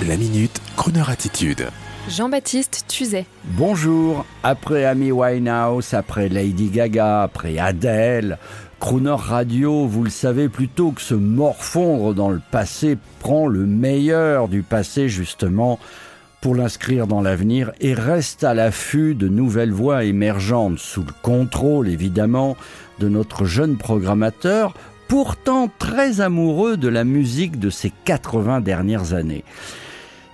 La Minute Crooner Attitude. Jean-Baptiste Tuzet. Bonjour, après Amy Winehouse, après Lady Gaga, après Adele, Crooner Radio, vous le savez, plutôt que se morfondre dans le passé, prend le meilleur du passé justement pour l'inscrire dans l'avenir et reste à l'affût de nouvelles voix émergentes sous le contrôle évidemment de notre jeune programmateur, pourtant très amoureux de la musique de ces 80 dernières années.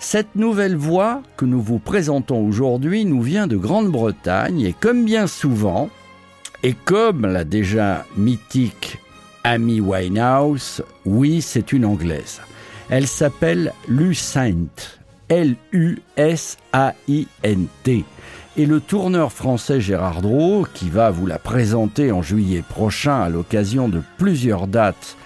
Cette nouvelle voix que nous vous présentons aujourd'hui nous vient de Grande-Bretagne et comme bien souvent, et comme la déjà mythique Amy Winehouse, oui, c'est une Anglaise. Elle s'appelle Lusaint, L-U-S-A-I-N-T. Et le tourneur français Gérard Drouot, qui va vous la présenter en juillet prochain à l'occasion de plusieurs dates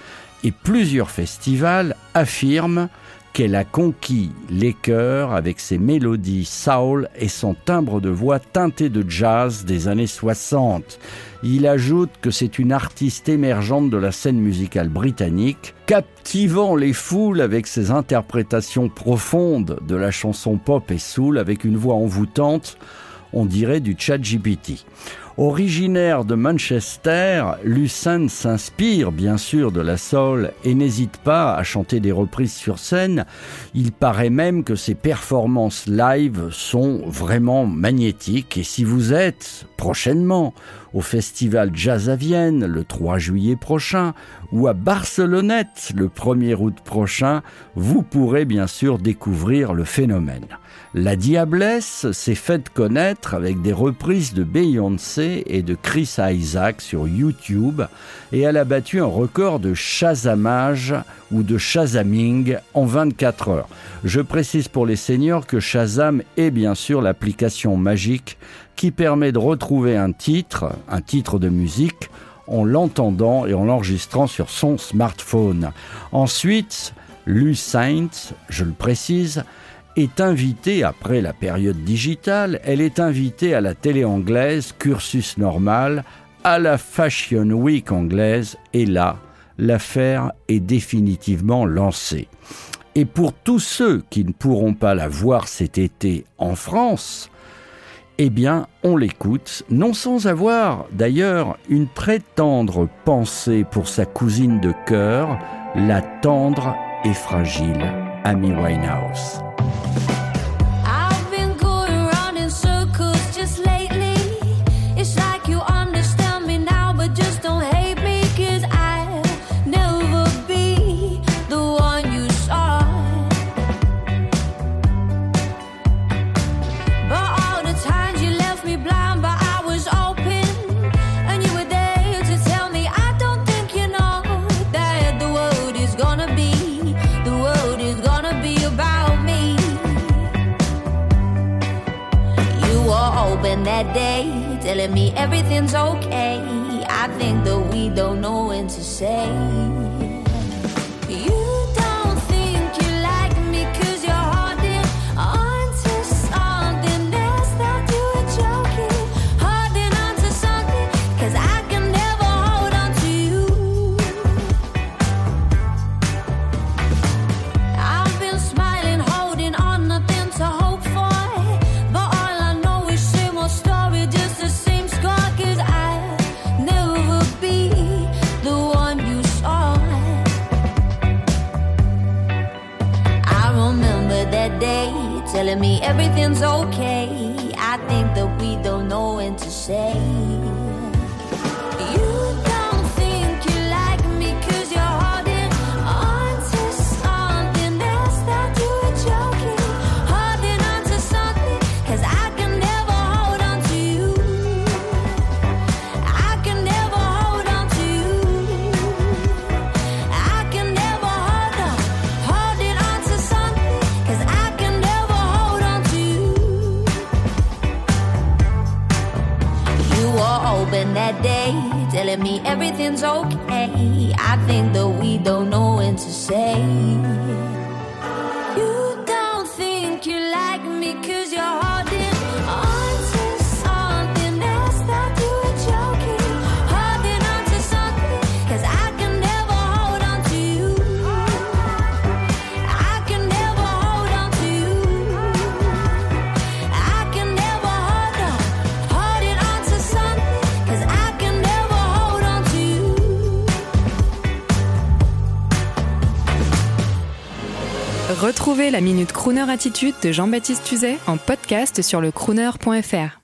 et plusieurs festivals, affirme qu'elle a conquis les cœurs avec ses mélodies soul et son timbre de voix teinté de jazz des années 60. Il ajoute que c'est une artiste émergente de la scène musicale britannique, captivant les foules avec ses interprétations profondes de la chanson pop et soul avec une voix envoûtante, on dirait du ChatGPT. Originaire de Manchester, Lusaint s'inspire bien sûr de la soul et n'hésite pas à chanter des reprises sur scène. Il paraît même que ses performances live sont vraiment magnétiques. Et si vous êtes prochainement au Festival Jazz à Vienne le 3 juillet prochain ou à Barcelonnette le 1er août prochain, vous pourrez bien sûr découvrir le phénomène. La Diablesse s'est faite connaître avec des reprises de Beyoncé et de Chris Isaak sur YouTube et elle a battu un record de Shazamage ou de Shazaming en 24 heures. Je précise pour les seniors que Shazam est bien sûr l'application magique qui permet de retrouver un titre de musique en l'entendant et en l'enregistrant sur son smartphone. Ensuite, Lusaint, je le précise, est invitée, après la période digitale, elle est invitée à la télé anglaise, cursus normal, à la Fashion Week anglaise, et là, l'affaire est définitivement lancée. Et pour tous ceux qui ne pourront pas la voir cet été en France, eh bien, on l'écoute, non sans avoir d'ailleurs une très tendre pensée pour sa cousine de cœur, la tendre et fragile Amy Winehouse. That day, telling me everything's okay. I think that we don't know when to say. You don't think you like me 'cause you're holding on to something else that you were joking. Holding on to something 'cause I can never hold on to you. I've been smiling, holding on, nothing to hope for. Telling me everything's okay. I think that we don't know when to say. You don't think you like me 'cause you're holding on to something else that you were joking. Holding on to something 'cause I can never hold on to you. I can never hold on to you. I can never hold on. Holding on to something 'cause I can never. Hoping that day, telling me everything's okay. I think that we don't know when to say. You don't think you like me 'cause you're holding on to something else that you were joking. Holding on to something 'cause I can never hold on to you. I can never hold on Retrouvez la Minute Crooner Attitude de Jean-Baptiste Tuzet en podcast sur lecrooner.fr.